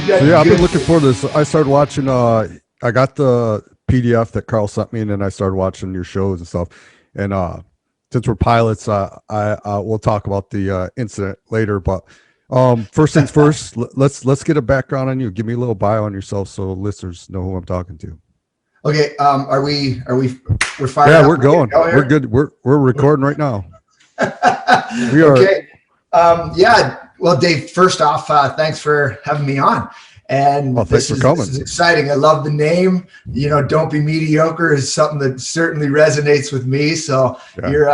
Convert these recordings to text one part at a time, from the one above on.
So yeah, I've been looking for this. I started watching. I got the PDF that Carl sent me, and then I started watching your shows and stuff. And since we're pilots, I we'll talk about the incident later. But first things first, let's get a background on you. Give me a little bio on yourself so listeners know who I'm talking to. Okay. We're fired Yeah, up. we're going. We're good. We're recording right now. We are. Okay. Yeah. Well, Dave, first off, thanks for having me on. And thanks for coming. This is exciting. I love the name. Don't be mediocre is something that certainly resonates with me. So yeah. You're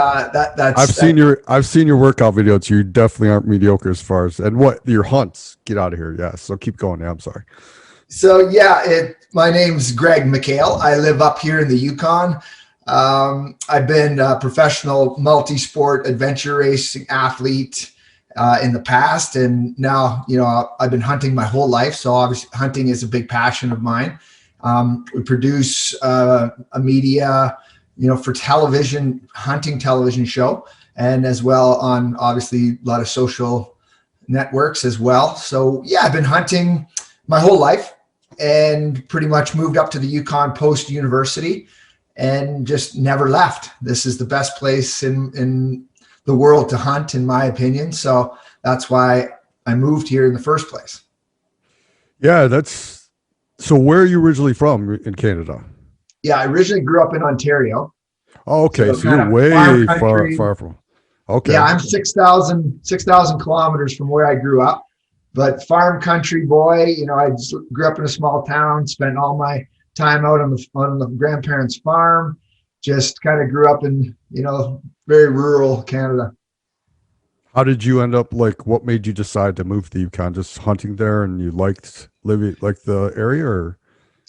I've seen your workout videos. You definitely aren't mediocre as far as and what your hunts. Get out of here. Yeah. So keep going. Yeah, I'm sorry. So yeah, my name's Greg McHale. I live up here in the Yukon. I've been a professional multi-sport adventure racing athlete in the past, and now I've been hunting my whole life. So obviously, hunting is a big passion of mine. We produce a media, for television, hunting television show, and as well on obviously a lot of social networks as well. So yeah, I've been hunting my whole life, and pretty much moved up to the Yukon post university, and just never left. This is the best place in the world to hunt, in my opinion. So that's why I moved here in the first place. Yeah, so where are you originally from in Canada? Yeah, I originally grew up in Ontario. Oh, okay. So you're way far from. Okay. Yeah, I'm 6,000 kilometers from where I grew up, but farm country boy. I just grew up in a small town, spent all my time out on the grandparents' farm, just kind of grew up in, very rural Canada. How did you end up, what made you decide to move to the Yukon? Just hunting there, and you liked the area, or?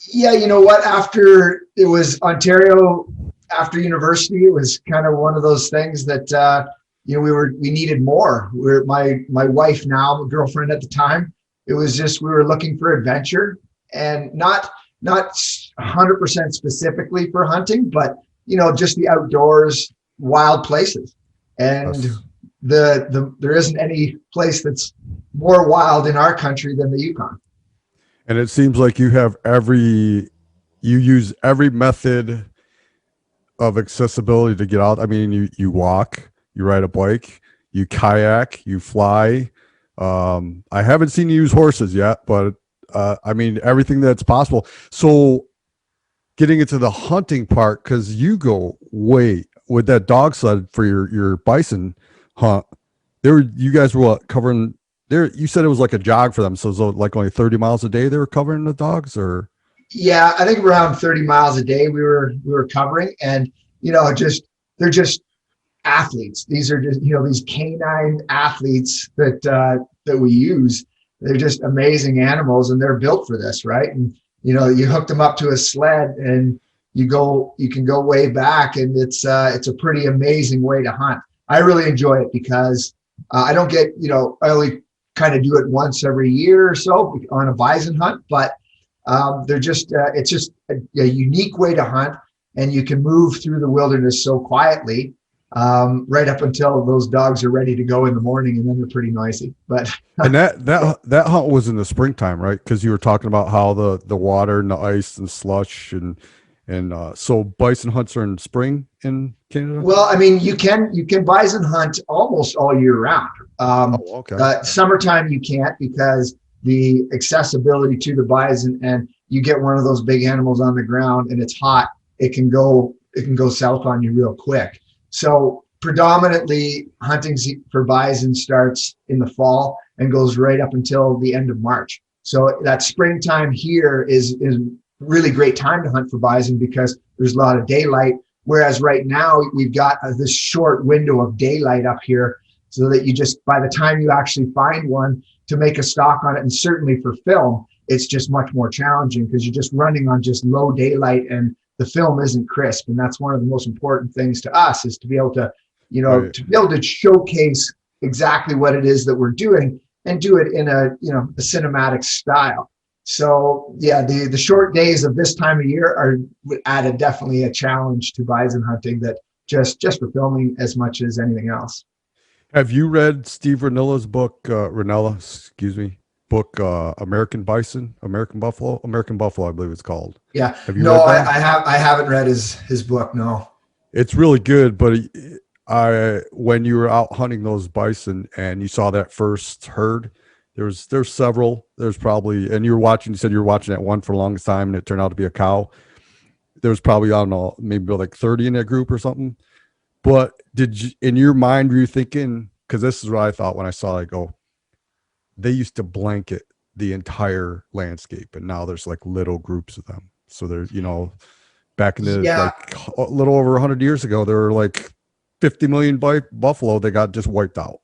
Yeah, you know what? After it was Ontario, after university, it was kind of one of those things that, we needed more. My wife now, girlfriend at the time, it was just, we were looking for adventure, and not 100% specifically for hunting, but just the outdoors, wild places. And there isn't any place that's more wild in our country than the Yukon. And it seems like you use every method of accessibility to get out. I mean, you walk, you ride a bike, you kayak, you fly. I haven't seen you use horses yet, but I mean, everything that's possible. So getting into the hunting part, because you go way with that dog sled for your bison hunt. You guys were covering there. You said it was like a jog for them. So it was like only 30 miles a day they were covering the dogs, or? Yeah, I think around 30 miles a day we were covering, and they're just athletes. These are just, these canine athletes that we use. They're just amazing animals, and they're built for this, right? And you hook them up to a sled, and you can go way back, and it's a pretty amazing way to hunt. I really enjoy it because I don't get, I only kind of do it once every year or so on a bison hunt, but they're just it's just a unique way to hunt, and you can move through the wilderness so quietly, right up until those dogs are ready to go in the morning, and then they're pretty noisy. But and that hunt was in the springtime, right? Because you were talking about how the water and the ice and slush and so bison hunts are in spring in Canada. Well, I mean, you can bison hunt almost all year round. Okay. Summertime you can't, because the accessibility to the bison, and you get one of those big animals on the ground and it's hot, it can go south on you real quick. So predominantly hunting for bison starts in the fall and goes right up until the end of March. So that springtime here is really great time to hunt for bison because there's a lot of daylight. Whereas right now we've got this short window of daylight up here, so that you just, by the time you actually find one to make a stock on it, and certainly for film, it's just much more challenging because you're just running on just low daylight and the film isn't crisp. And that's one of the most important things to us, is to be able to, Right. to be able to showcase exactly what it is that we're doing and do it in a cinematic style. So yeah, the short days of this time of year would add definitely a challenge to bison hunting, that just for filming as much as anything else. Have you read Steve Rinella's book, excuse me? book, American Bison, American Buffalo, I believe it's called. Yeah. Have you No, read I, that? I haven't read his book. No. It's really good, but I when you were out hunting those bison and you saw that first herd, there's several. There's probably, and you were watching. You said you were watching that one for the longest time, and it turned out to be a cow. There was probably, I don't know, maybe like 30 in that group or something. But did you, in your mind, were you thinking? Because this is what I thought when I saw it. I go, they used to blanket the entire landscape, and now there's like little groups of them. So they're, back in the Yeah. like a little over 100 years ago, there were like 50 million buffalo that got just wiped out.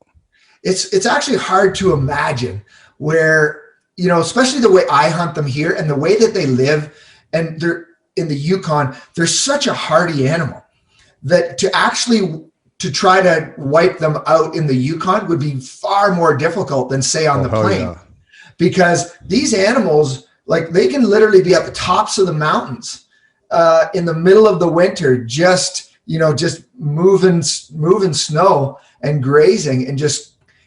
It's actually hard to imagine where, especially the way I hunt them here and the way that they live, and they're in the Yukon, they're such a hardy animal that to try to wipe them out in the Yukon would be far more difficult than say on Oh the hell plain, yeah. because these animals, like, they can literally be at the tops of the mountains in the middle of the winter, just moving snow and grazing,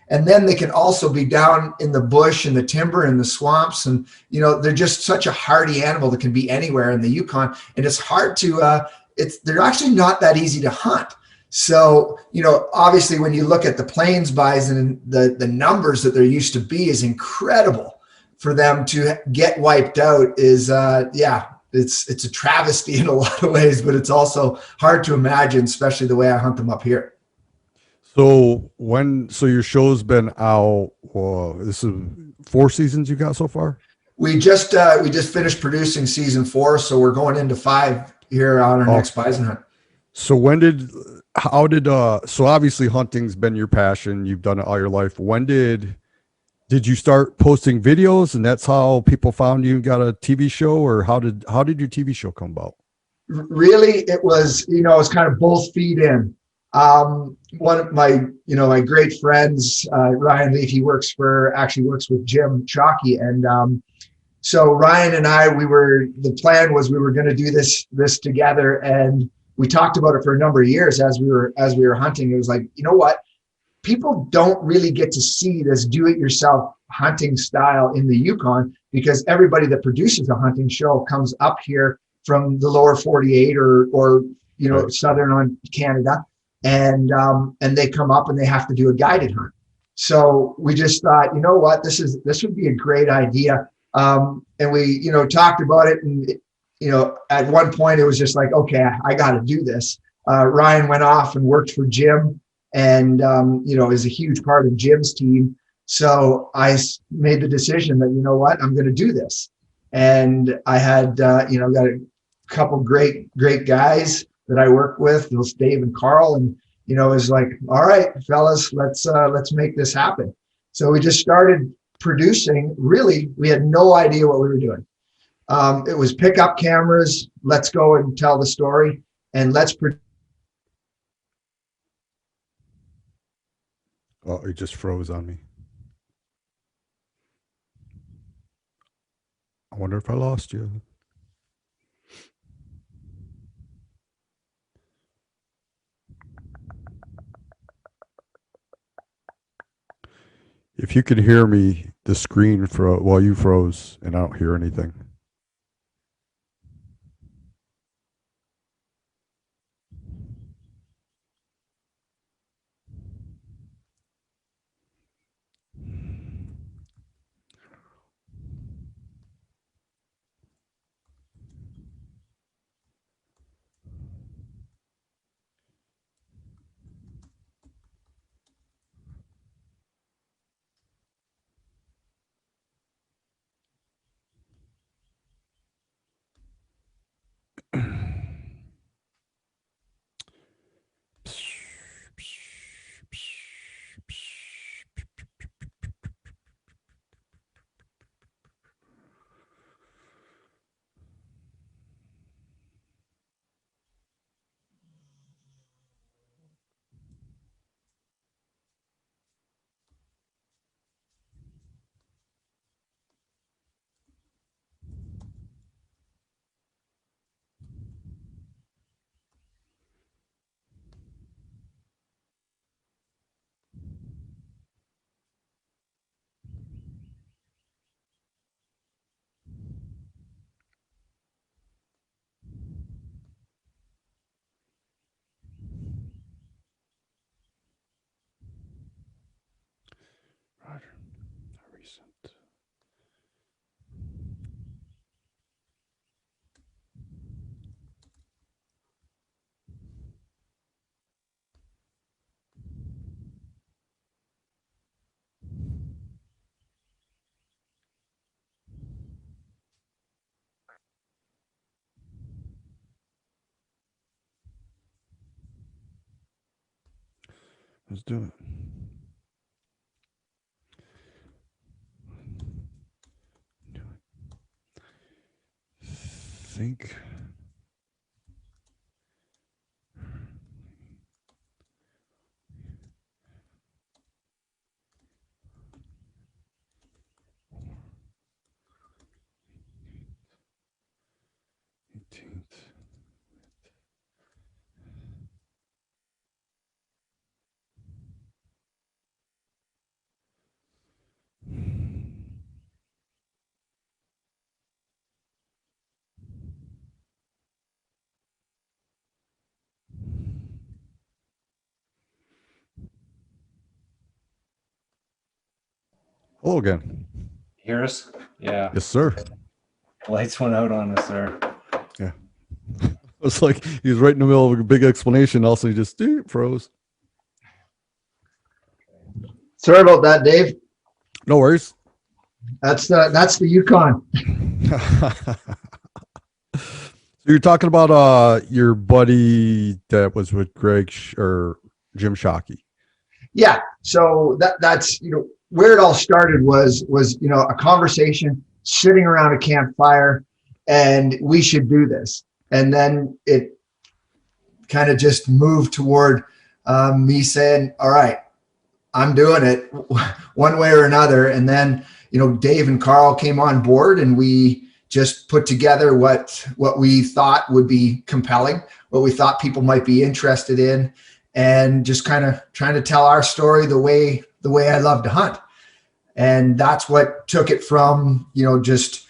and then they can also be down in the bush and the timber and the swamps, and they're just such a hardy animal that can be anywhere in the Yukon, and it's hard to they're actually not that easy to hunt. So, obviously when you look at the plains bison, the numbers that there used to be is incredible. For them to get wiped out is, yeah, it's a travesty in a lot of ways, but it's also hard to imagine, especially the way I hunt them up here. So your show's been out, this is 4 seasons you got so far. We just finished producing season 4, so we're going into 5 here on our Oh, next bison hunt. so so obviously hunting's been your passion. You've done it all your life. When did you start posting videos, and that's how people found you and got a TV show, or how did your TV show come about? Really, it was kind of both feed in. One of my great friends, Ryan Leaf, he actually works with Jim Shockey, and so Ryan and I, the plan was we were going to do this together, and we talked about it for a number of years as we were hunting. It was like, you know what? People don't really get to see this do-it-yourself hunting style in the Yukon, because everybody that produces a hunting show comes up here from the lower 48 or Right. southern on Canada, and they come up and they have to do a guided hunt. So we just thought, you know what, this would be a great idea. And we talked about it, and at one point it was just like, okay, I got to do this. Ryan went off and worked for Jim, and is a huge part of Jim's team. So I made the decision that, you know what, I'm going to do this. And I had got a couple great guys that I work with, those Dave and Carl, and it was like, all right, fellas, let's make this happen. So we just started producing. Really, we had no idea what we were doing. It was pick up cameras, let's go and tell the story, and let's produce. Oh, it just froze on me. I wonder if I lost you. If you could hear me, the screen froze. Well, you froze, and I don't hear anything. Let's do it. Think. Hello again. Hear us? Yeah. Yes, sir. Lights went out on us there. Yeah. It's like he was right in the middle of a big explanation. Also, he just froze. Sorry about that, Dave. No worries. That's the Yukon. So you're talking about your buddy that was with Greg or Jim Shockey. Yeah. So that's where it all started was a conversation sitting around a campfire, and we should do this. And then it kind of just moved toward me saying, "All right, I'm doing it one way or another." And then Dave and Carl came on board, and we just put together what we thought would be compelling, what we thought people might be interested in, and just kind of trying to tell our story the way I love to hunt. And that's what took it from just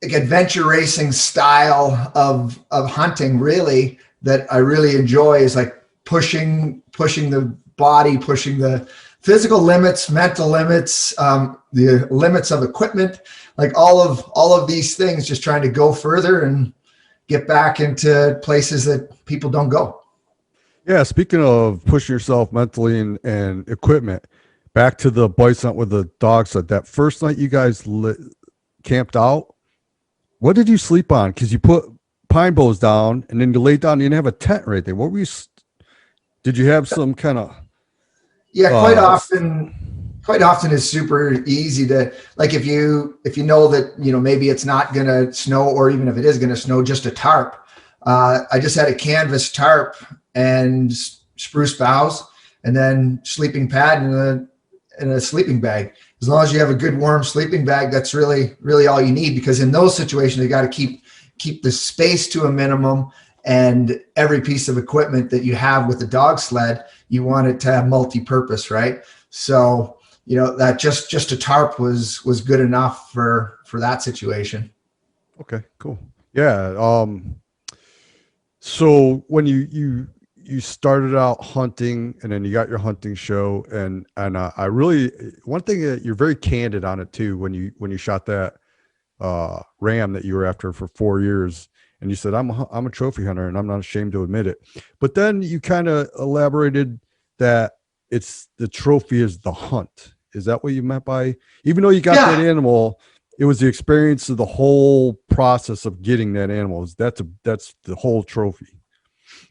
like adventure racing style of hunting, really, that I really enjoy, is like pushing the body, pushing the physical limits, mental limits, the limits of equipment, like all of these things, just trying to go further and get back into places that people don't go. Yeah. Speaking of pushing yourself mentally and equipment, back to the Bison hunt with the dog sled. That first night you guys camped out, what did you sleep on? Because you put pine bows down and then you laid down. You didn't have a tent right there. What were you? Did you have some kind of? Yeah, quite often it's super easy to, like, if you know that maybe it's not gonna snow, or even if it is gonna snow, just a tarp. I just had a canvas tarp and spruce boughs, and then sleeping pad and a sleeping bag. As long as you have a good warm sleeping bag, that's really all you need, because in those situations you got to keep the space to a minimum, and every piece of equipment that you have with the dog sled, you want it to have multi-purpose, right? So that just a tarp was good enough for that situation. Okay, cool. Yeah. So when you started out hunting, and then you got your hunting show, and I really, one thing that you're very candid on it too, when you shot that ram that you were after for 4 years, and you said, I'm a trophy hunter and I'm not ashamed to admit it. But then you kind of elaborated that it's the trophy is the hunt. Is that what you meant by, even though you got that animal, it was the experience of the whole process of getting that animal? That's the whole trophy.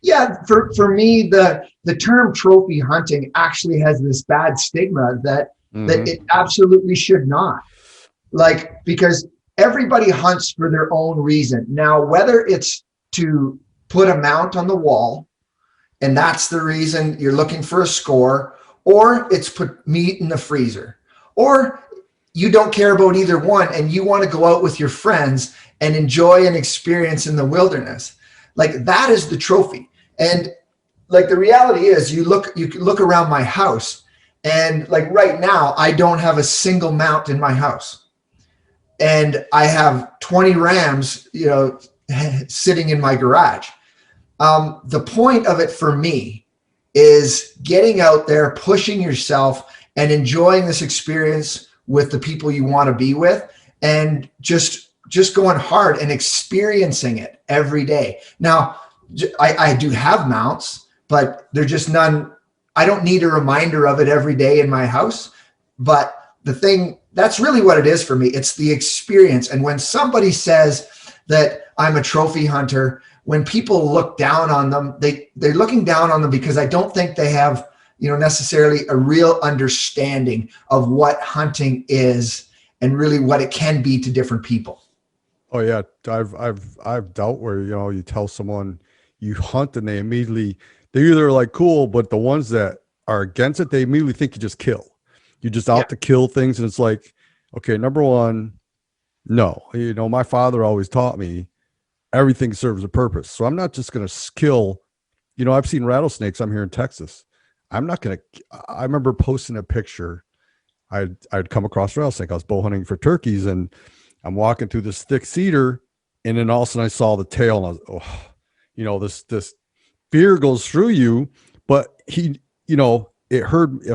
Yeah, for me, the term trophy hunting actually has this bad stigma that it absolutely should not. Like, because everybody hunts for their own reason. Now, whether it's to put a mount on the wall, and that's the reason you're looking for a score, or it's put meat in the freezer, or you don't care about either one and you want to go out with your friends and enjoy an experience in the wilderness, like, that is the trophy. And like, the reality is, you can look around my house, and like right now, I don't have a single mount in my house. And I have 20 rams, sitting in my garage. The point of it for me is getting out there, pushing yourself, and enjoying this experience with the people you want to be with, and just going hard and experiencing it every day. Now, I do have mounts, but they're just none. I don't need a reminder of it every day in my house. But that's really what it is for me. It's the experience. And when somebody says that I'm a trophy hunter, when people look down on them, they're looking down on them because I don't think they have, necessarily a real understanding of what hunting is and really what it can be to different people. Oh yeah, I've dealt where you tell someone you hunt and they're either like cool, but the ones that are against it, they immediately think you just kill. You're just Yeah. out to kill things, and it's like, okay, number one, no. My father always taught me everything serves a purpose, so I'm not just gonna kill. I've seen rattlesnakes. I'm here in Texas. I'm not gonna. I remember posting a picture. I'd come across a rattlesnake. I was bow hunting for turkeys, and I'm walking through this thick cedar, and then all of a sudden I saw the tail, and I was, this fear goes through you. But it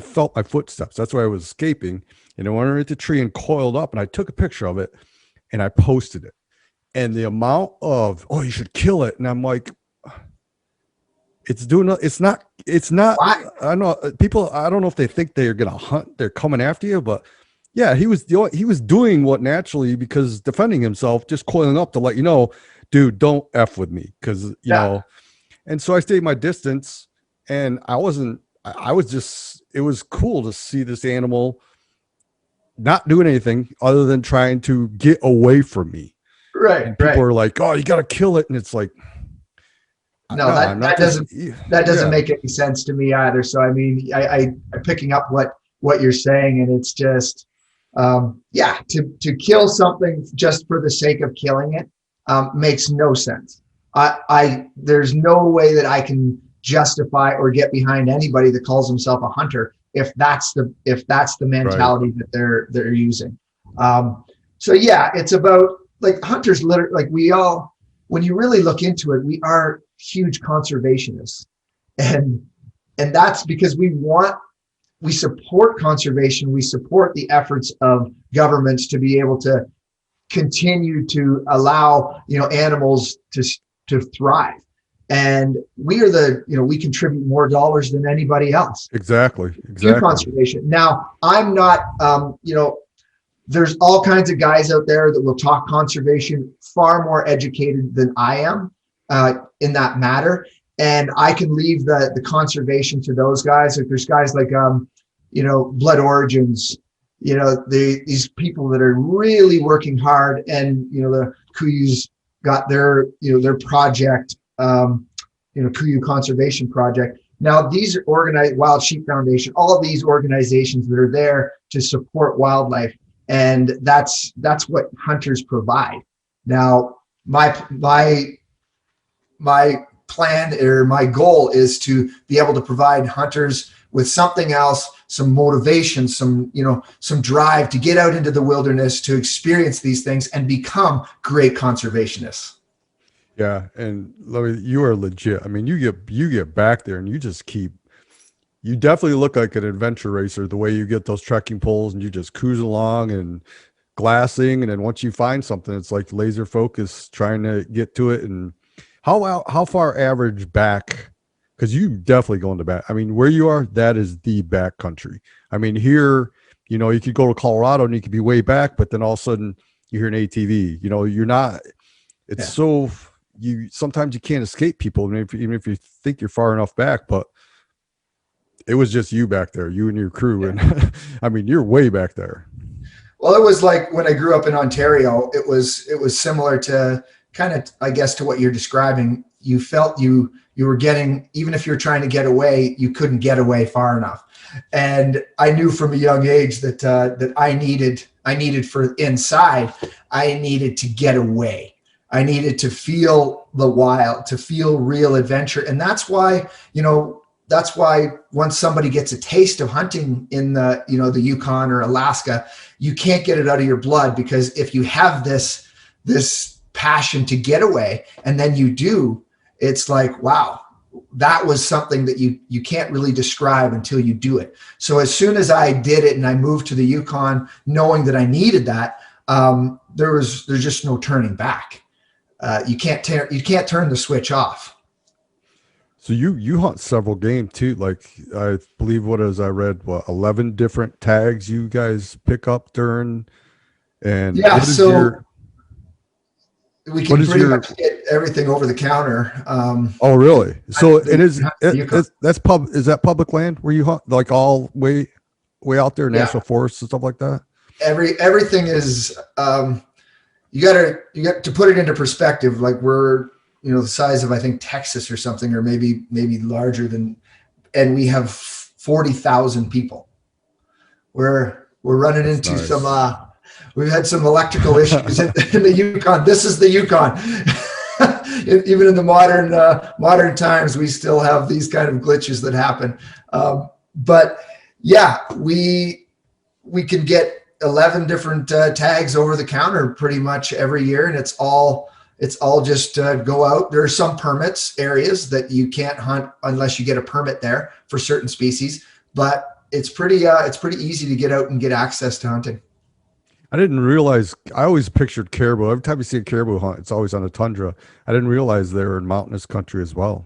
felt my footsteps. That's why I was escaping, and I went underneath the tree and coiled up, and I took a picture of it, and I posted it. And the amount of, oh, you should kill it, and I'm like, it's not. Why? I don't know. People, I don't know if they think they're gonna hunt. They're coming after you, but yeah, he was doing what naturally, because defending himself, just coiling up to let you know, dude, don't F with me, because you know. And so I stayed my distance, and I was just, it was cool to see this animal not doing anything other than trying to get away from me. Right. And people are like, oh, you got to kill it. And it's like, No, that doesn't make any sense to me either. So, I mean, I'm picking up what you're saying, and it's just, to kill something just for the sake of killing it makes no sense. There's no way that I can justify or get behind anybody that calls himself a hunter if that's the mentality that they're using. So yeah, it's about, like, hunters literally, like, when you really look into it, we are huge conservationists, and that's because we support conservation. We support the efforts of governments to be able to continue to allow animals to thrive, and we contribute more dollars than anybody else Exactly. to conservation. Now, I'm not there's all kinds of guys out there that will talk conservation far more educated than I am in that matter. And I can leave the conservation to those guys. Like, there's guys like, Blood Origins, these people that are really working hard, and, the Kuyu's got their project, Kuyu Conservation Project. Now, these are organized, Wild Sheep Foundation, all of these organizations that are there to support wildlife. And that's what hunters provide. Now, my plan, or my goal, is to be able to provide hunters with something else, some motivation, some drive to get out into the wilderness, to experience these things and become great conservationists. Yeah, and you are legit. I mean, you get back there and you definitely look like an adventure racer, the way you get those trekking poles and you just cruise along and glassing, and then once you find something, it's like laser focus trying to get to it. And how far average back? Because you definitely go in the back. I mean, where you are, that is the back country. I mean, here, you could go to Colorado and you could be way back, but then all of a sudden you hear an ATV. You're not. It's so sometimes you can't escape people, even if you think you're far enough back, but it was just you back there, you and your crew. And I mean, you're way back there. Well, it was like when I grew up in Ontario, it was similar to kind of, I guess, to what you're describing. You felt you were getting, even if you're trying to get away, you couldn't get away far enough. And I knew from a young age that I needed for inside, I needed to get away. I needed to feel the wild, to feel real adventure. And that's why once somebody gets a taste of hunting in the Yukon or Alaska, you can't get it out of your blood, because if you have this passion to get away and then you do, it's like, wow, that was something that you can't really describe until you do it. So as soon as I did it and I moved to the Yukon, knowing that I needed that, there's just no turning back. You can't turn the switch off. So you hunt several game too. Like, I believe I read 11 different tags you guys pick up during, and yeah. we What can is pretty your? much get everything over the counter. Oh, really? So it is. The Yukon. That's pub. Is that public land where you hunt? Like all way out there, Yeah, national forests and stuff like that. everything is. You got to put it into perspective. Like we're the size of I think Texas or something, or maybe larger than, and we have 40,000 people. We're running That's into nice. some. We've had some electrical issues in the Yukon. This is the Yukon. Even in the modern times, we still have these kind of glitches that happen. But yeah, we can get 11 different tags over the counter pretty much every year, and it's all just go out. There are some permits areas that you can't hunt unless you get a permit there for certain species, but it's pretty easy to get out and get access to hunting. I didn't realize. I always pictured caribou. Every time you see a caribou hunt, it's always on the tundra. I didn't realize they were in mountainous country as well.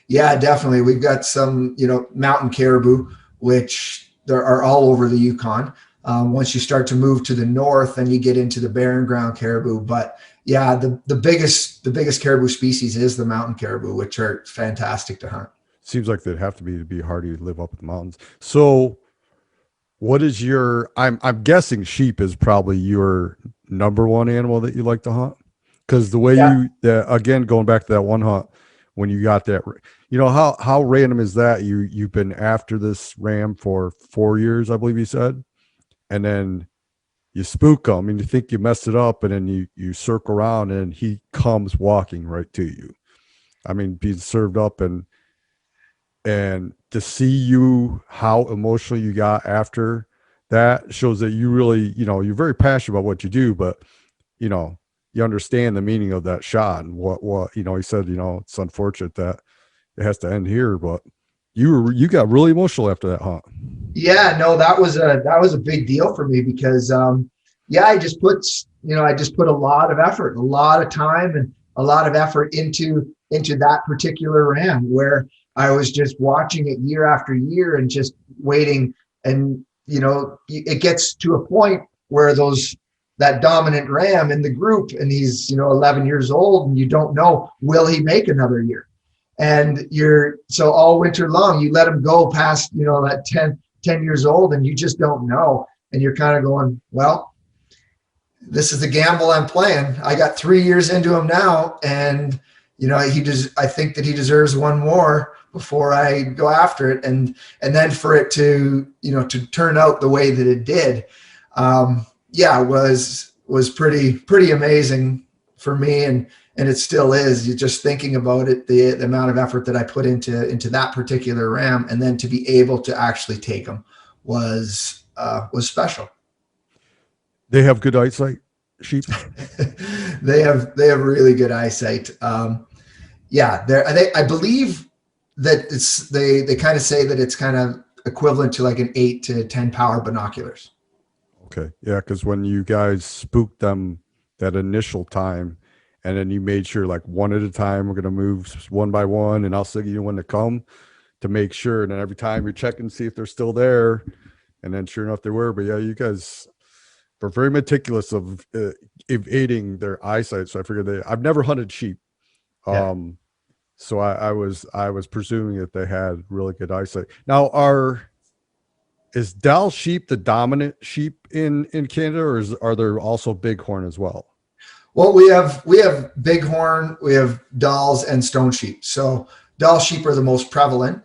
Yeah, definitely. We've got some, mountain caribou, which there are all over the Yukon. Once you start to move to the north, then you get into the barren ground caribou. But yeah, the biggest caribou species is the mountain caribou, which are fantastic to hunt. Seems like they'd have to be harder to live up in the mountains. So, what is your? I'm guessing sheep is probably your number one animal that you like to hunt, because the way Yeah. again going back to that one hunt when you got that, how random is that? You've been after this ram for 4 years, I believe you said, and then you spook him and you think you messed it up, and then you circle around and he comes walking right to you. I mean, being served up, and to see you how emotional you got after that shows that you really, you're very passionate about what you do, but you understand the meaning of that shot and what he said, it's unfortunate that it has to end here, but you got really emotional after that hunt. Yeah, no, that was a big deal for me because I just put a lot of effort, a lot of time, and a lot of effort into that particular ram, where I was just watching it year after year and just waiting. And it gets to a point where that dominant ram in the group, and he's 11 years old, and you don't know, will he make another year? And so all winter long you let him go past that 10 years old, and you just don't know, and you're kind of going, well, this is the gamble I'm playing. I got 3 years into him now, and I think that he deserves one more before I go after it, and then for it to turn out the way that it did, was pretty amazing for me, and it still is. You're just thinking about it, the amount of effort that I put into that particular ram, and then to be able to actually take him was special. They have good eyesight, sheep. They have really good eyesight. I believe that they kind of say that it's kind of equivalent to like an 8 to 10 power binoculars. Okay. Yeah. Cause when you guys spooked them that initial time, and then you made sure like one at a time, we're going to move one by one, and I'll signal you when to come to make sure. And then every time you're checking to see if they're still there. And then sure enough, they were. But yeah, you guys were very meticulous of evading their eyesight. So I figured I've never hunted sheep. Yeah. So I was presuming that they had really good eyesight. Now, is Dall sheep the dominant sheep in Canada, or are there also bighorn as well? Well, we have bighorn, we have Dalls, and stone sheep. So Dall sheep are the most prevalent,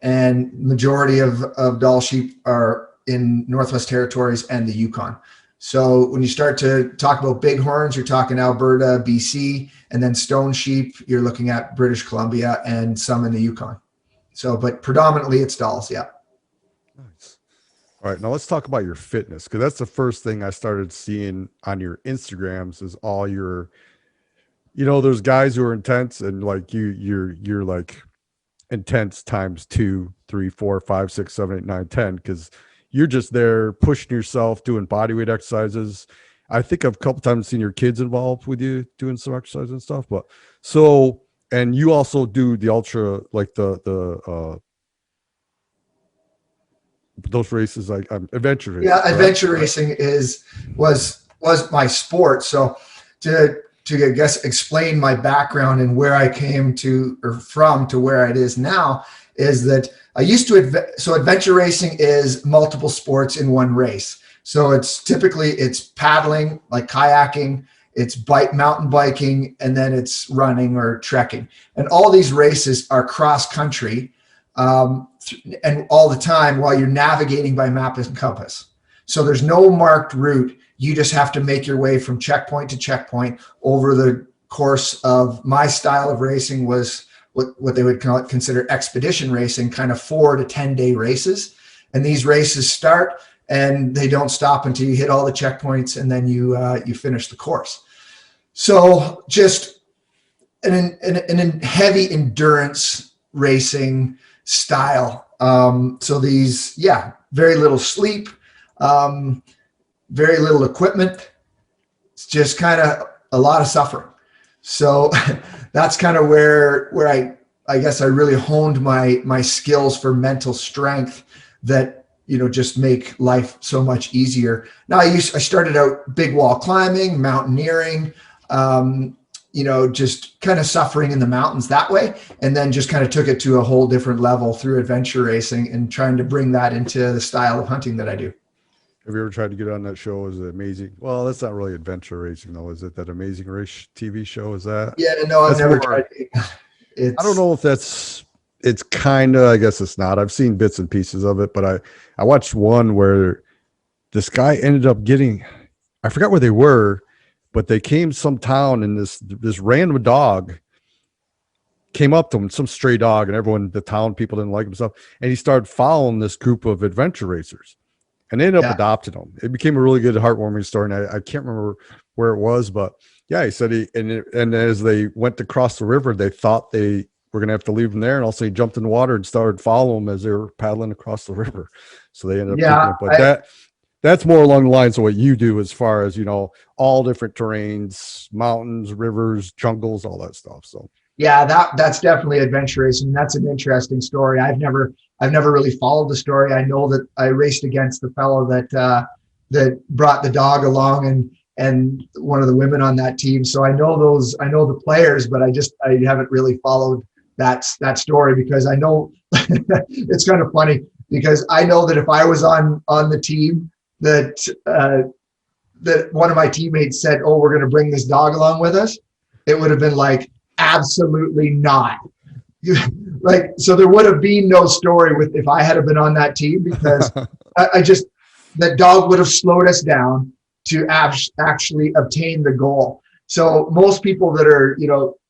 and majority of Dall sheep are in Northwest Territories and the Yukon. So when you start to talk about bighorns, you're talking Alberta, BC, and then stone sheep, you're looking at British Columbia and some in the Yukon. So, but predominantly it's Dalls, yeah. Nice. All right, now let's talk about your fitness, because that's the first thing I started seeing on your Instagrams is all your, there's guys who are intense, and like you're like intense times 2, 3, 4, 5, 6, 7, 8, 9, 10, because you're just there pushing yourself, doing body weight exercises. I think I've a couple times seen your kids involved with you doing some exercise and stuff. But and you also do the ultra, like the those races, like adventure racing. Yeah, adventure racing was my sport. So to I guess explain my background and where I came to or from to where it is now is that I used to so adventure racing is multiple sports in one race. So it's typically paddling, like kayaking, it's mountain biking, and then it's running or trekking. And all these races are cross country, and all the time while you're navigating by map and compass. So there's no marked route. You just have to make your way from checkpoint to checkpoint over the course of my style of racing was what they would consider expedition racing, kind of 4 to 10 day races. And these races start and they don't stop until you hit all the checkpoints, and then you finish the course. So just an heavy endurance racing style. So these, very little sleep, very little equipment. It's just kind of a lot of suffering. So that's kind of where I guess I really honed my skills for mental strength that, just make life so much easier. Now I started out big wall climbing, mountaineering, just kind of suffering in the mountains that way. And then just kind of took it to a whole different level through adventure racing and trying to bring that into the style of hunting that I do. Have you ever tried to get on that show? Is it Amazing? Well, that's not really adventure racing though. Is it that Amazing Race TV show? Is that? Yeah, no, I've never tried. I don't know if it's kind of, I guess it's not. I've seen bits and pieces of it, but I watched one where this guy ended up getting, I forgot where they were, but they came to some town and this random dog came up to him, some stray dog, and the town people didn't like him stuff. And he started following this group of adventure racers. And they ended up adopting him. It became a really good, heartwarming story. And I can't remember where it was, but yeah, he said and as they went to cross the river, they thought they were going to have to leave him there. And also he jumped in the water and started following them as they were paddling across the river. So they ended up taking it. But that's more along the lines of what you do as far as, all different terrains, mountains, rivers, jungles, all that stuff. So yeah, that's definitely adventure racing. That's an interesting story. I've never really followed the story. I know that I raced against the fellow that brought the dog along and one of the women on that team. So I know the players, but I haven't really followed that story because I know it's kind of funny because I know that if I was on the team that one of my teammates said, "Oh, we're going to bring this dog along with us," it would have been like, absolutely not. So there would have been no story if I had been on that team because that dog would have slowed us down to actually obtain the goal. So most people that are,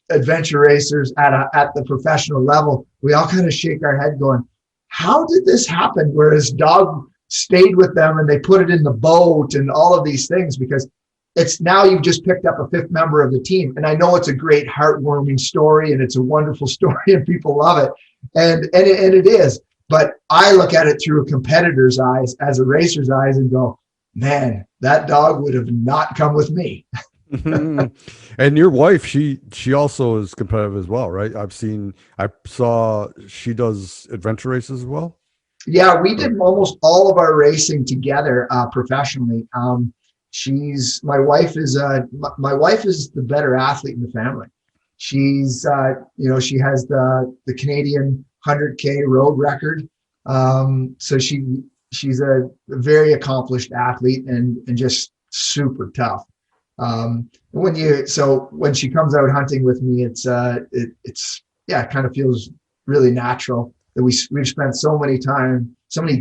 adventure racers at the professional level, we all kind of shake our head going, how did this happen? Where this dog stayed with them and they put it in the boat and all of these things, because it's now you've just picked up a fifth member of the team. And I know it's a great heartwarming story and it's a wonderful story and people love it. And it is, but I look at it through a competitor's eyes as a racer's eyes and go, man, that dog would have not come with me. And your wife, she also is competitive as well, right? I saw she does adventure races as well. Yeah, we did almost all of our racing together professionally. My wife is the better athlete in the family. She's she has the Canadian 100K road record. So she's a very accomplished athlete and just super tough. When she comes out hunting with me, it kind of feels really natural that we've spent so many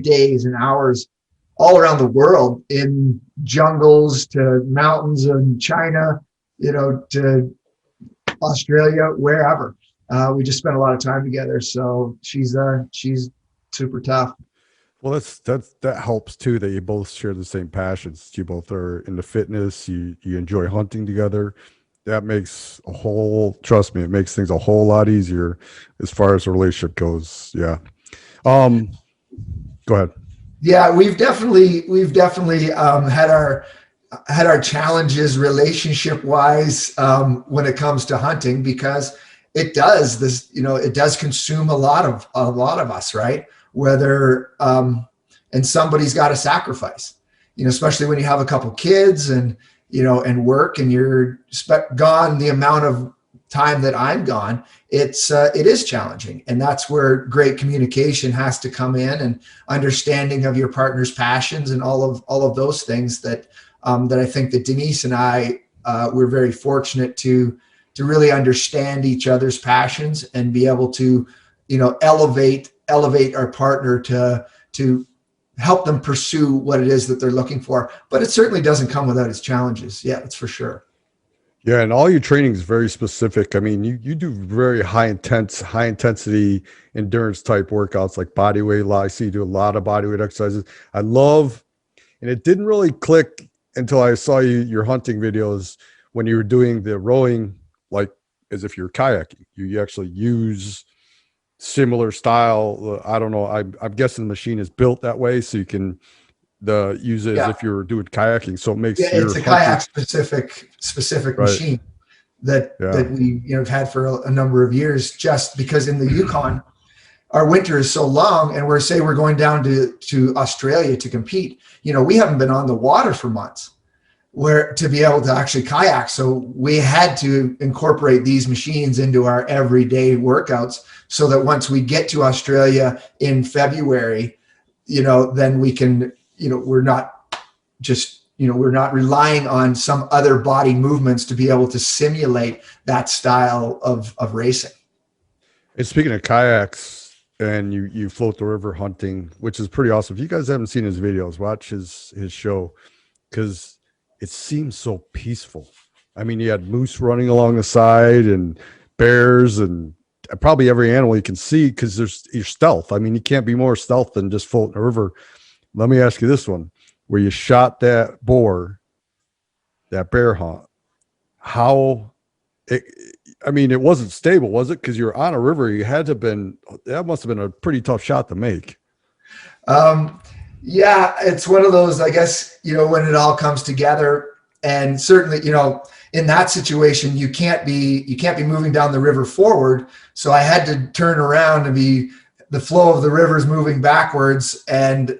days and hours all around the world in jungles to mountains in China, to Australia, wherever. We just spent a lot of time together. So she's super tough. Well, that helps too, that you both share the same passions. You both are into fitness. You enjoy hunting together. That makes trust me, it makes things a whole lot easier as far as the relationship goes. Yeah. Go ahead. Yeah, we've definitely had our challenges relationship wise when it comes to hunting, because it does consume a lot of us, right? Whether and somebody's got to sacrifice, especially when you have a couple kids and and work, and you're gone the amount of time that I'm gone, it is challenging. And that's where great communication has to come in, and understanding of your partner's passions and all of those things that I think that Denise and I, we're very fortunate to really understand each other's passions and be able to, elevate our partner to help them pursue what it is that they're looking for. But it certainly doesn't come without its challenges. Yeah, that's for sure. Yeah, and all your training is very specific. I mean, you do very high intensity endurance type workouts like body weight. I see you do a lot of body weight exercises. I love, and it didn't really click until I saw your hunting videos when you were doing the rowing, like as if you're kayaking. You actually use similar style. I don't know. I'm guessing the machine is built that way so you can use it as if you're doing kayaking. So it makes it's a kayak specific right. machine that we have had for a number of years, just because in the Yukon our winter is so long, and we're going down to Australia to compete. We haven't been on the water for months where to be able to actually kayak. So we had to incorporate these machines into our everyday workouts so that once we get to Australia in February, then we can, we're not just, we're not relying on some other body movements to be able to simulate that style of racing. And speaking of kayaks, and you float the river hunting, which is pretty awesome. If you guys haven't seen his videos, watch his show, because it seems so peaceful. I mean, you had moose running along the side and bears and probably every animal you can see, because there's your stealth. I mean, you can't be more stealth than just floating a river. Let me ask you this one: where you shot that bear hunt, it wasn't stable, was it? Because you're on a river. That must have been a pretty tough shot to make. Yeah, it's one of those, I guess, when it all comes together. And certainly, in that situation, you can't be moving down the river forward. So I had to turn around and the flow of the river is moving backwards, and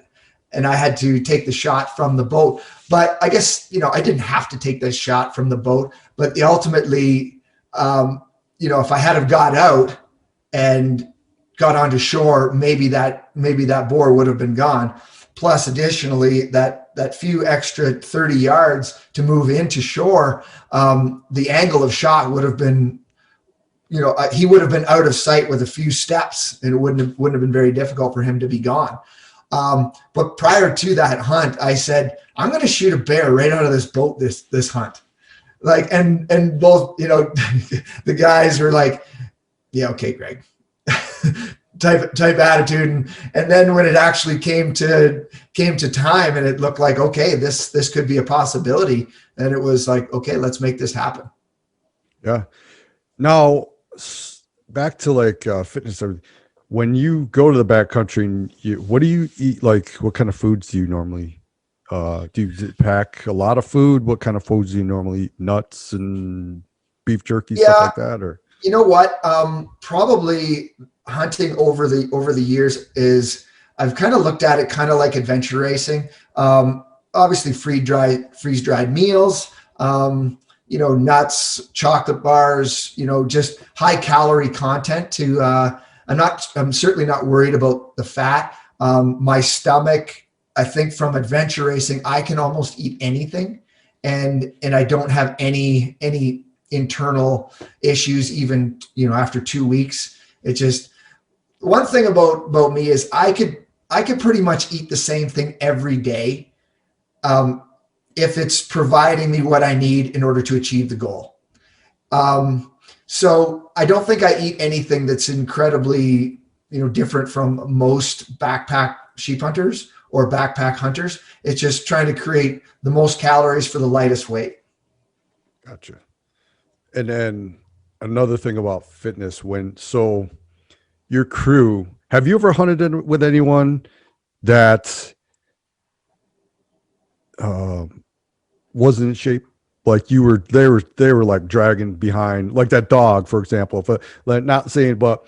I had to take the shot from the boat. But I guess, I didn't have to take this shot from the boat, but ultimately, if I had have got out and got onto shore, maybe that boar would have been gone. Plus, additionally, that few extra 30 yards to move into shore, the angle of shot would have been, he would have been out of sight with a few steps, and it wouldn't have been very difficult for him to be gone. But prior to that hunt, I said, I'm going to shoot a bear right out of this boat this hunt. Like, and both, the guys were like, yeah, okay, Greg. type attitude, and then when it actually came to time, and it looked like, okay, this could be a possibility, and it was like, okay, let's make this happen. Yeah. Now back to fitness. When you go to the backcountry, what do you eat? Like, what kind of foods do you normally do? You pack a lot of food? What kind of foods do you normally eat? Nuts and beef jerky, stuff like that? Or you know what? Probably hunting over the years is, I've kind of looked at it kind of like adventure racing. Obviously freeze-dried meals, nuts, chocolate bars, just high calorie content I'm certainly not worried about the fat. My stomach, I think from adventure racing, I can almost eat anything, and I don't have any internal issues, even, after 2 weeks. It just, one thing about me is I could pretty much eat the same thing every day, if it's providing me what I need in order to achieve the goal. So I don't think I eat anything that's incredibly, different from most backpack sheep hunters or backpack hunters. It's just trying to create the most calories for the lightest weight. Gotcha. And then another thing about fitness, so your crew, have you ever hunted with anyone that wasn't in shape? Like they were like dragging behind, like that dog, for example. Not saying, but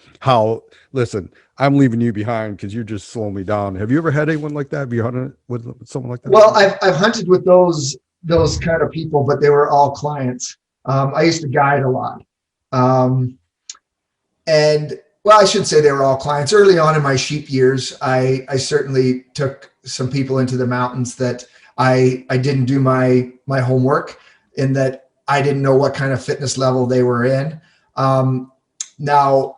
listen, I'm leaving you behind because you're just slowing me down. Have you ever had anyone like that? Have you hunted with someone like that? Well, I've hunted with those those kind of people, but they were all clients. I used to guide a lot. And well, I should say they were all clients. Early on in my sheep years, I certainly took some people into the mountains that I didn't do my homework, in that I didn't know what kind of fitness level they were in. Now,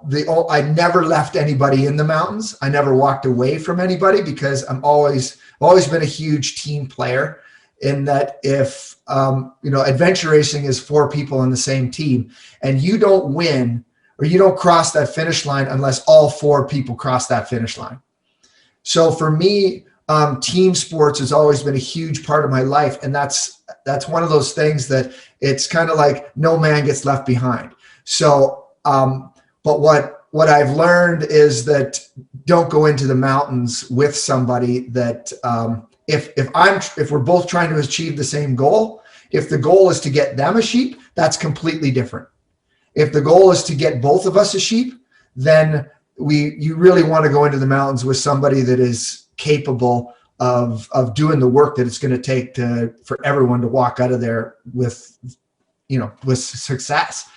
I never left anybody in the mountains. I never walked away from anybody, because I've always been a huge team player, in that if, adventure racing is 4 people on the same team, and you don't win or you don't cross that finish line unless all 4 people cross that finish line. So for me, team sports has always been a huge part of my life. And that's one of those things that it's kind of like no man gets left behind. So, but what I've learned is that don't go into the mountains with somebody that, if we're both trying to achieve the same goal, if the goal is to get them a sheep, that's completely different. If the goal is to get both of us a sheep, then you really want to go into the mountains with somebody that is capable of doing the work that it's going to take for everyone to walk out of there with success.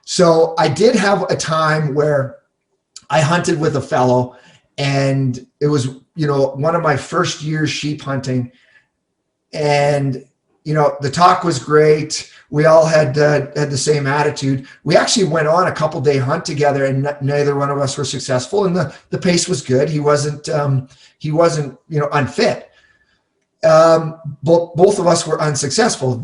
So I did have a time where I hunted with a fellow, and it was, one of my first years sheep hunting, and, the talk was great. We all had the same attitude. We actually went on a couple-day hunt together, and neither one of us were successful. And the pace was good. He wasn't unfit. Both of us were unsuccessful.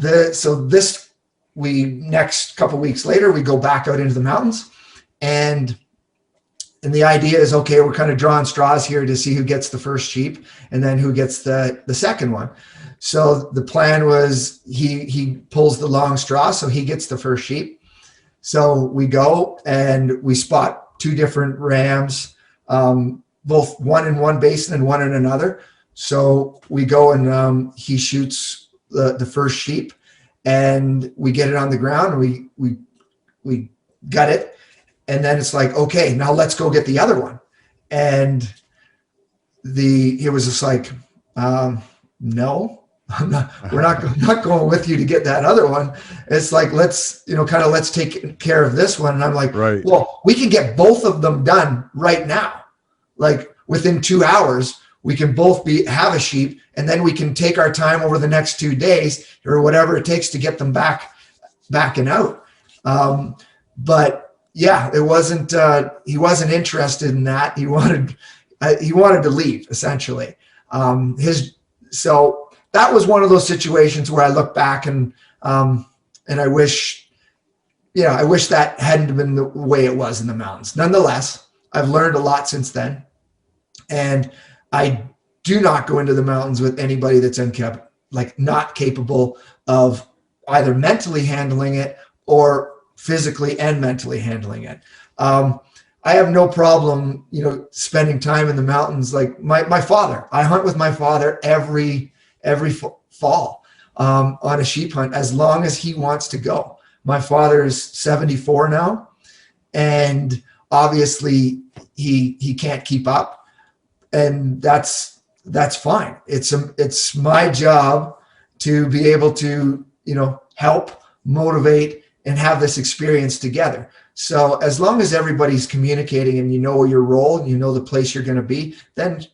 Next couple weeks later, we go back out into the mountains, and the idea is, okay, we're kind of drawing straws here to see who gets the first sheep and then who gets the second one. So the plan was he pulls the long straw, so he gets the first sheep. So we go and we spot 2 different rams, both one in one basin and one in another. So we go and he shoots the first sheep, and we get it on the ground, and we gut it. And then it's like, okay, now let's go get the other one. And it was just like, no, we're not going with you to get that other one. It's like, let's take care of this one. And I'm like, right. Well, we can get both of them done right now. Like within 2 hours, we can both have a sheep, and then we can take our time over the next 2 days or whatever it takes to get them back and out. But yeah, it wasn't, he wasn't interested in that. He wanted to leave, essentially. So that was one of those situations where I look back and I wish that hadn't been the way it was in the mountains. Nonetheless, I've learned a lot since then, and I do not go into the mountains with anybody that's not capable of either mentally handling it or physically and mentally handling it. I have no problem, spending time in the mountains. Like my father, I hunt with my father every fall on a sheep hunt, as long as he wants to go. My father is 74 now, and obviously he can't keep up, and that's fine. It's my job to be able to, help, motivate, and have this experience together. So as long as everybody's communicating and you know your role and you know the place you're going to be, then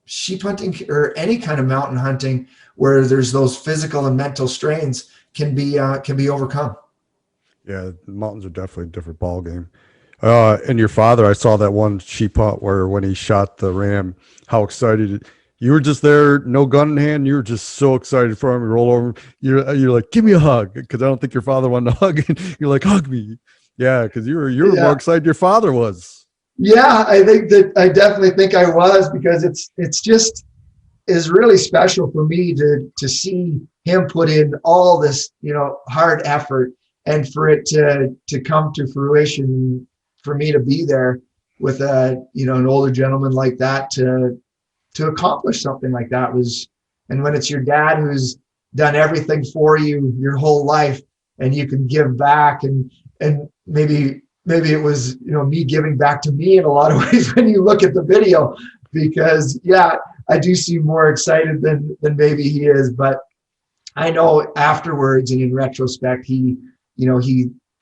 sheep hunting or any kind of mountain hunting where there's those physical and mental strains can be overcome. Yeah, the mountains are definitely a different ball game. And your father, I saw that one sheep hunt where when he shot the ram, how excited you were, just there, no gun in hand. You were just so excited for him. You roll over. You're like, give me a hug, because I don't think your father wanted to hug. You're like, hug me. Yeah, because you were more excited your father was. Yeah, I definitely think I was, because it's just is really special for me to see him put in all this, hard effort, and for it to come to fruition, for me to be there with an older gentleman like that to accomplish something like that and when it's your dad who's done everything for you your whole life, and you can give back, and maybe it was, me giving back to me in a lot of ways when you look at the video, because I do seem more excited than maybe he is, but I know afterwards and in retrospect, he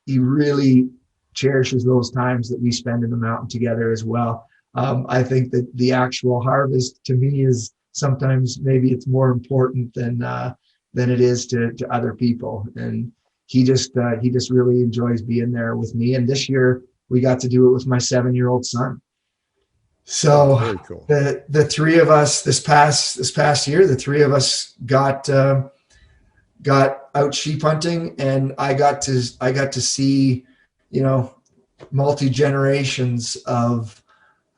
really cherishes those times that we spend in the mountain together as well. I think that the actual harvest to me is sometimes maybe it's more important than it is to other people. And he just really enjoys being there with me. And this year we got to do it with my 7-year-old son. So Very cool. the three of us this past year, the three of us got out sheep hunting, and I got to see, multi generations of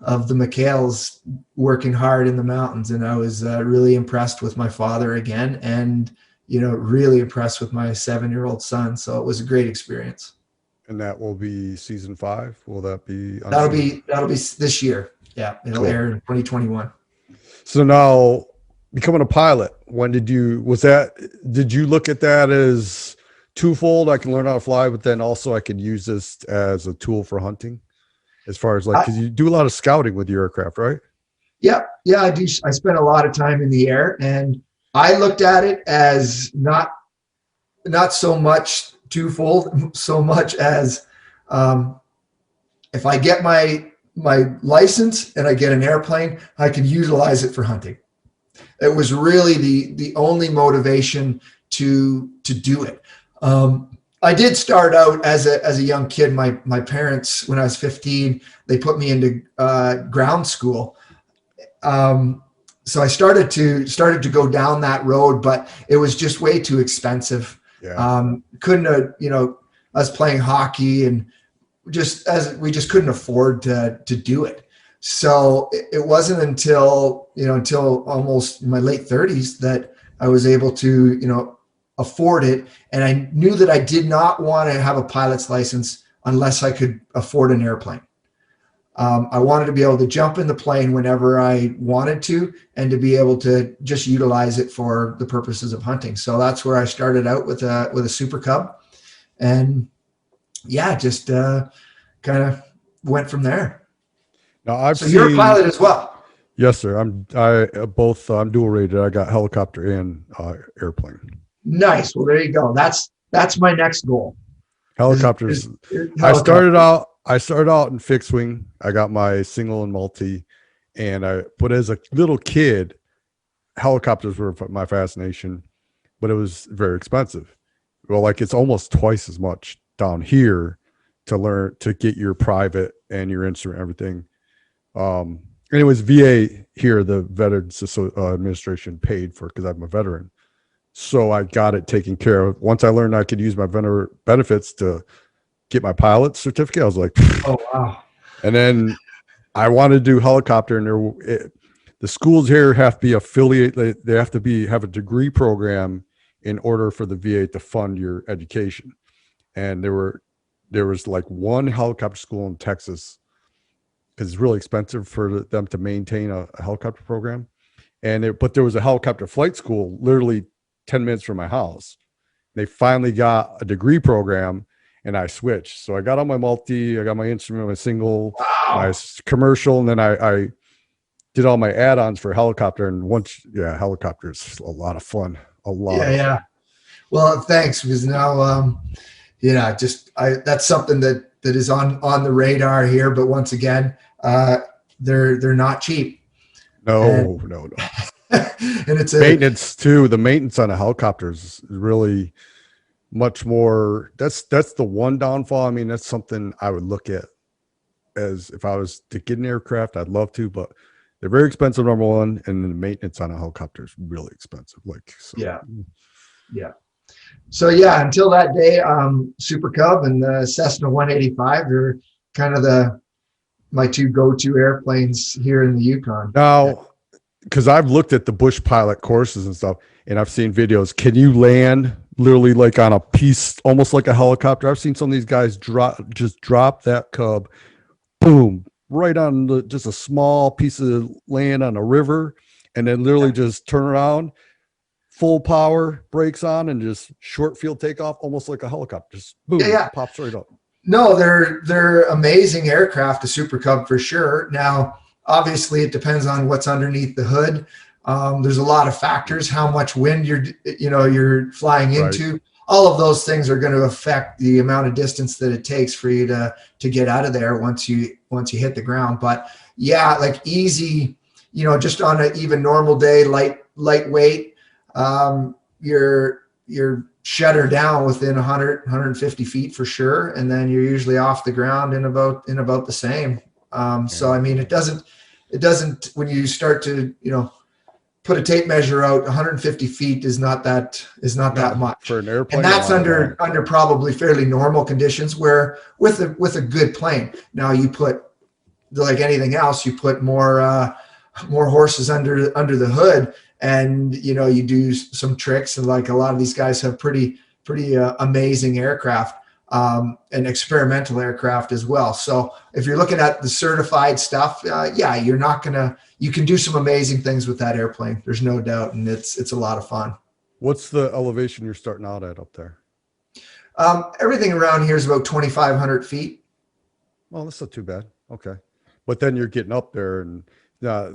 the McHales working hard in the mountains, and I was really impressed with my father again, and really impressed with my 7-year-old son. So it was a great experience. And that will be season 5. Will that be? That'll be this year. Yeah, it'll air in 2021. So now, becoming a pilot, did you look at that as twofold? I can learn how to fly, but then also I could use this as a tool for hunting, as far as because you do a lot of scouting with your aircraft, right? Yeah, I do. I spent a lot of time in the air, and I looked at it as not so much twofold, so much as if I get my license and I get an airplane, I can utilize it for hunting. It was really the only motivation to do it. I did start out as a young kid. My parents, when I was 15, they put me into ground school. So I started to go down that road, but it was just way too expensive. Yeah. I was playing hockey, and we just couldn't afford to do it. So it wasn't until almost my late 30s that I was able to, afford it. And I knew that I did not want to have a pilot's license unless I could afford an airplane. I wanted to be able to jump in the plane whenever I wanted to, and to be able to just utilize it for the purposes of hunting. So that's where I started out with a Super Cub, and just kind of went from there. Now you're a pilot as well. Yes, sir. I'm dual rated. I got helicopter and airplane. Nice. Well, there you go. That's my next goal. Helicopters. I started out in fixed wing. I got my single and multi, but as a little kid, helicopters were my fascination, but it was very expensive. Well, it's almost twice as much down here to get your private and your instrument, everything. Anyways, VA here, the Veterans Administration paid for it because I'm a veteran. So I got it taken care of. Once I learned I could use my veteran benefits to get my pilot certificate, I was like, oh, wow. And then I wanted to do helicopter, and the schools here have to be affiliated. They have to have a degree program in order for the VA to fund your education. And there was one helicopter school in Texas, because it's really expensive for them to maintain a helicopter program. But there was a helicopter flight school literally 10 minutes from my house. They finally got a degree program, and I switched. So I got on my multi, I got my instrument, my single, my commercial, and then I did all my add-ons for helicopter. And helicopter is a lot of fun. A lot. Yeah. Well, thanks, because now, that's something that is on the radar here. But once again, they're not cheap. No. And it's maintenance too. The maintenance on a helicopter is really much more. That's the one downfall. I mean, that's something I would look at as if I was to get an aircraft. I'd love to, but they're very expensive, number one, and the maintenance on a helicopter is really expensive. Yeah. So until that day, Super Cub and the Cessna 185 are kind of my two go-to airplanes here in the Yukon. Now, because I've looked at the bush pilot courses and stuff, and I've seen videos. Can you land literally on a piece, almost like a helicopter? I've seen some of these guys drop that Cub, boom, right on just a small piece of land on a river, and then literally just turn around, full power, brakes on, and just short field takeoff, almost like a helicopter. Just boom, pops right up. No, they're amazing aircraft, the Super Cub for sure. Now, obviously, it depends on what's underneath the hood. There's a lot of factors, how much wind you're flying Right. into. All of those things are going to affect the amount of distance that it takes for you to get out of there once you hit the ground. But yeah, like easy, just on an even normal day, lightweight, you're shut her down within 100, 150 feet for sure. And then you're usually off the ground in about the same. So, I mean, it doesn't, when you start to, put a tape measure out, 150 feet is not that much for an airplane. And that's under probably fairly normal conditions, where with a good plane. Now you put, like anything else, you put more horses under the hood, and you do some tricks, and like a lot of these guys have pretty amazing aircraft, and experimental aircraft as well. So if you're looking at the certified stuff, you can do some amazing things with that airplane. There's no doubt, and it's a lot of fun. What's the elevation you're starting out at up there? Everything around here is about 2,500 feet. Well, that's not too bad. Okay, but then you're getting up there, and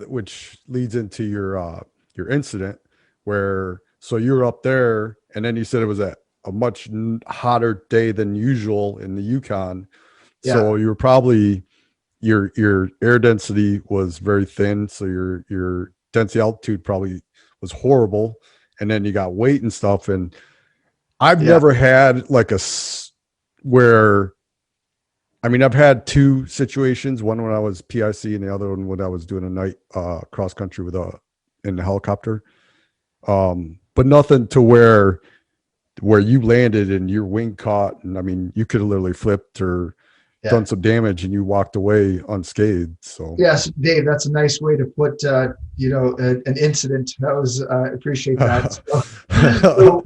which leads into your incident where, so you're up there, and then you said it was a much hotter day than usual in the Yukon. Yeah. So you were probably, your air density was very thin. So your density altitude probably was horrible. And then you got weight and stuff. And I've never had like where, I mean, I've had two situations, one when I was PIC and the other one when I was doing a night cross country in the helicopter. But nothing to where you landed and your wing caught, and I mean, you could have literally flipped or done some damage and you walked away unscathed. So yes, Dave, that's a nice way to put an incident. That was appreciate that. So,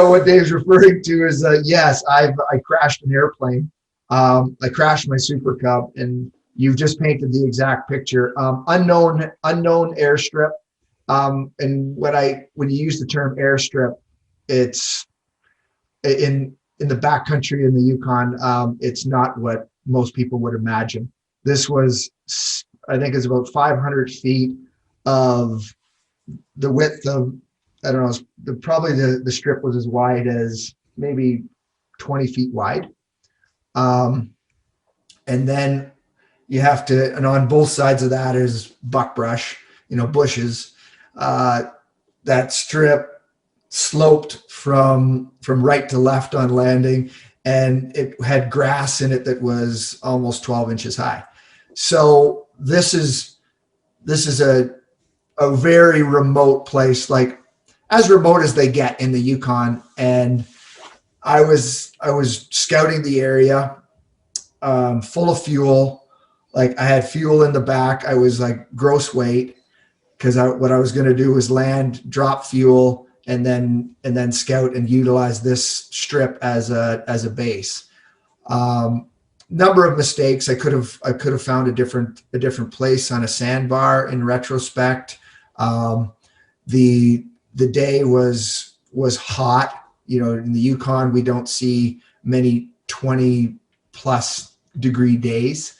what Dave's referring to is yes, I crashed an airplane. I crashed my Super Cub, and you've just painted the exact picture. Unknown airstrip. And when you use the term airstrip, it's in the backcountry in the Yukon. It's not what most people would imagine. This was, I think, it's about 500 feet of the width of, I don't know, probably the strip was as wide as maybe 20 feet wide. And then you have to, and on both sides of that is buckbrush, bushes. That strip sloped from right to left on landing, and it had grass in it that was almost 12 inches high. So this is a very remote place, like as remote as they get in the Yukon. And I was scouting the area, full of fuel. Like I had fuel in the back. I was like gross weight, because what I was going to do was land, drop fuel, and then scout and utilize this strip as a base. Number of mistakes. I could have found a different place on a sandbar in retrospect. The day was hot. In the Yukon, we don't see many 20 plus degree days.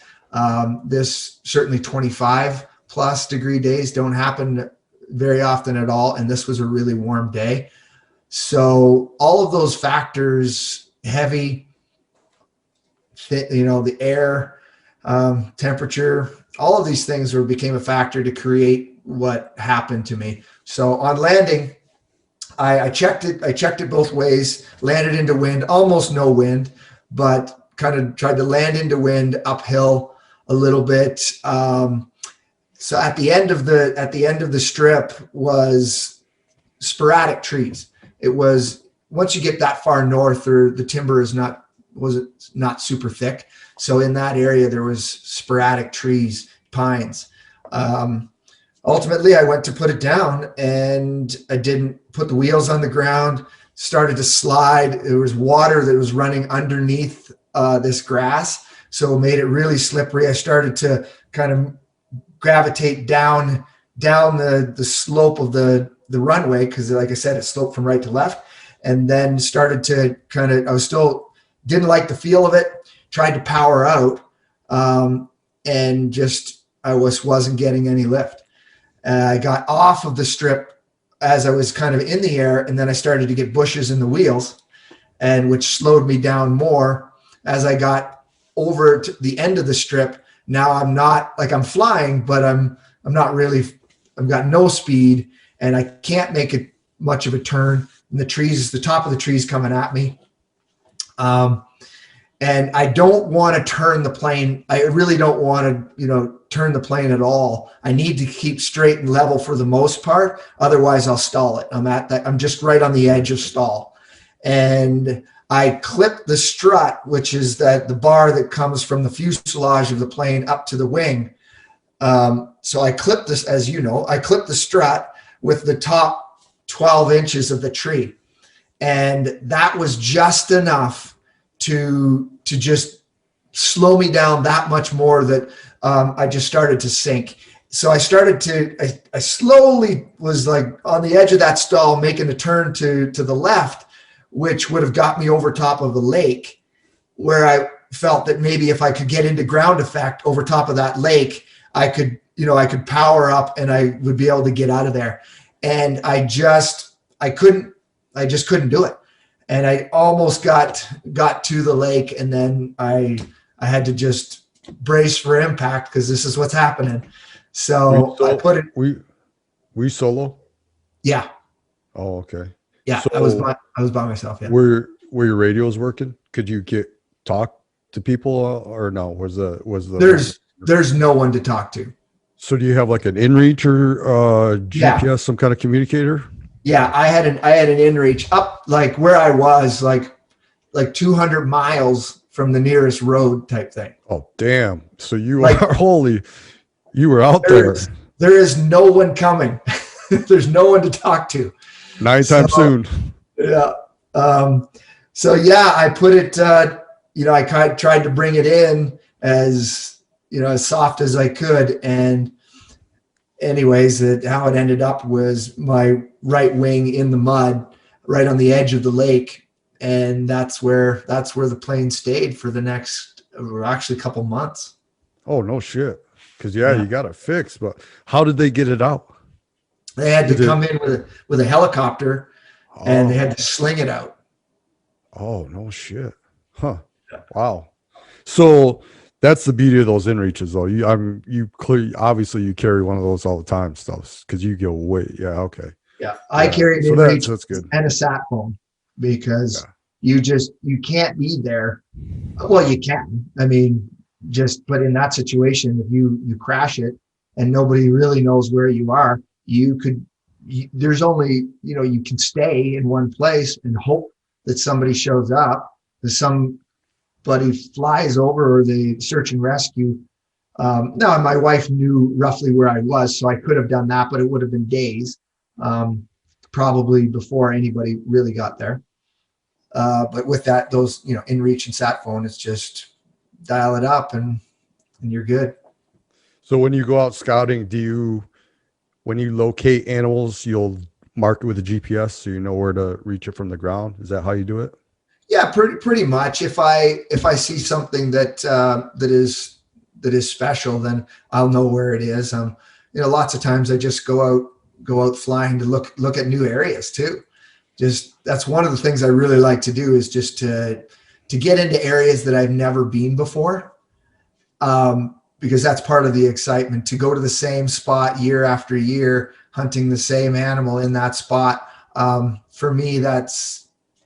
This certainly 25 plus degree days don't happen very often at all. And this was a really warm day. So all of those factors, heavy, the air, temperature, all of these things became a factor to create what happened to me. So on landing, I checked it both ways, landed into wind, almost no wind, but kind of tried to land into wind uphill a little bit. So at the end of the strip was sporadic trees. It was, once you get that far north, or the timber was not super thick. So in that area there was sporadic trees, pines. Ultimately I went to put it down, and I didn't put the wheels on the ground, started to slide. There was water that was running underneath this grass, so it made it really slippery. I started to kind of gravitate down the slope of the runway, because like I said, it sloped from right to left, and then started to I still didn't like the feel of it, tried to power out, and just I wasn't getting any lift. I got off of the strip as I was kind of in the air, and then I started to get bushes in the wheels, and which slowed me down more. As I got over to the end of the strip, now I'm not like I'm flying, but I'm not really. I've got no speed, and I can't make it much of a turn. And the top of the trees coming at me. And I don't want to turn the plane. I really don't want to, turn the plane at all. I need to keep straight and level for the most part. Otherwise I'll stall it. I'm just right on the edge of stall. And I clipped the strut, which is the bar that comes from the fuselage of the plane up to the wing. So I clipped this, as you know, I clipped the strut with the top 12 inches of the tree. And that was just enough to just slow me down that much more that I just started to sink. So I slowly was like on the edge of that stall, making a turn to the left, which would have got me over top of the lake, where I felt that maybe if I could get into ground effect over top of that lake, I could power up and I would be able to get out of there. And I just couldn't do it. And I almost got to the lake, and then I had to just brace for impact because this is what's happening. So I put it. We solo? Yeah. Oh, okay. Yeah. So I was by myself. Yeah. Were your radios working? Could you talk to people or no? There's no one to talk to. So do you have like an InReach or GPS, some kind of communicator? Yeah, I had an InReach up like where I was, like 200 miles from the nearest road type thing. Oh, damn. So you were out there. There is no one coming. There's no one to talk to. Anytime soon. Yeah. So yeah, I put it, I tried to bring it in as soft as I could. And anyways, how it ended up was my right wing in the mud, right on the edge of the lake. And that's where the plane stayed for the next, actually, couple months. Oh, no shit. Because you got it fixed. But how did they get it out? They had to come in with a helicopter, and they had to sling it out. Oh, no shit. Huh. Yeah. Wow. So that's the beauty of those InReaches, though. Obviously you carry one of those all the time, stuff, because you go way. Yeah. Okay. Yeah, I carry an InReach that's good. And a sat phone because you can't be there. Well, you can. I mean, but in that situation, if you crash it and nobody really knows where you are, there's only, you can stay in one place and hope that somebody shows up, that somebody flies over, or the search and rescue. Now, my wife knew roughly where I was, so I could have done that, but it would have been days, probably before anybody really got there. But with those, InReach and sat phone, it's just dial it up and you're good. So when you go out scouting, when you locate animals, you'll mark it with a GPS so you know where to reach it from the ground? Is that how you do it? Yeah, pretty much. If I see something that is special, then I'll know where it is. Lots of times I just go out flying to look at new areas too. Just that's one of the things I really like to do, is just to get into areas that I've never been before. Because that's part of the excitement, to go to the same spot year after year, hunting the same animal in that spot. For me,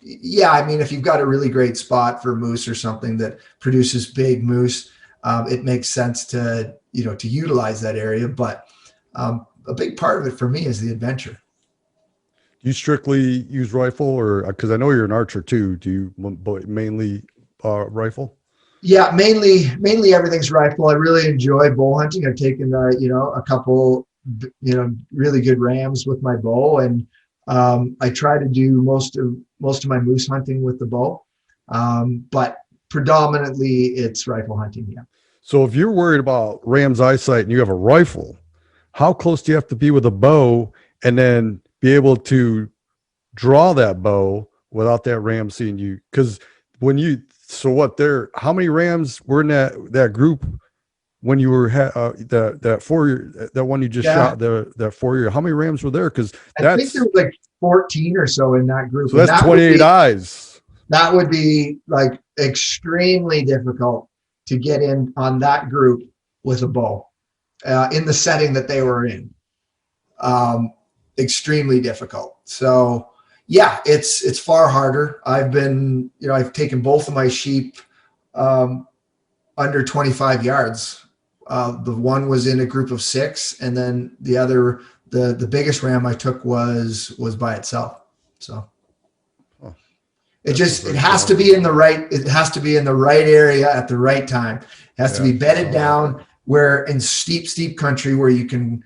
if you've got a really great spot for moose or something that produces big moose, it makes sense to utilize that area. But a big part of it for me is the adventure. Do you strictly use rifle, or because I know you're an archer too? Do you mainly rifle? Yeah, mainly everything's rifle. I really enjoy bow hunting. I've taken a couple really good rams with my bow, and I try to do most of my moose hunting with the bow, but predominantly it's rifle hunting. Yeah. So if you're worried about ram's eyesight and you have a rifle, how close do you have to be with a bow and then be able to draw that bow without that ram seeing you? Because how many rams were in that group when you were that 4-year, that one you just Yeah. shot, that 4-year, how many rams were there? Because I think there was like 14 or so in that group. so And that's 28 eyes. that would be like extremely difficult to get in on that group with a bow in the setting that they were in. Extremely difficult. So yeah, it's far harder. I've taken both of my sheep under 25 yards. The one was in a group of 6, and then the other, the biggest ram I took was by itself. So it has to be in the right area at the right time. It has to be bedded down where in steep country where you can,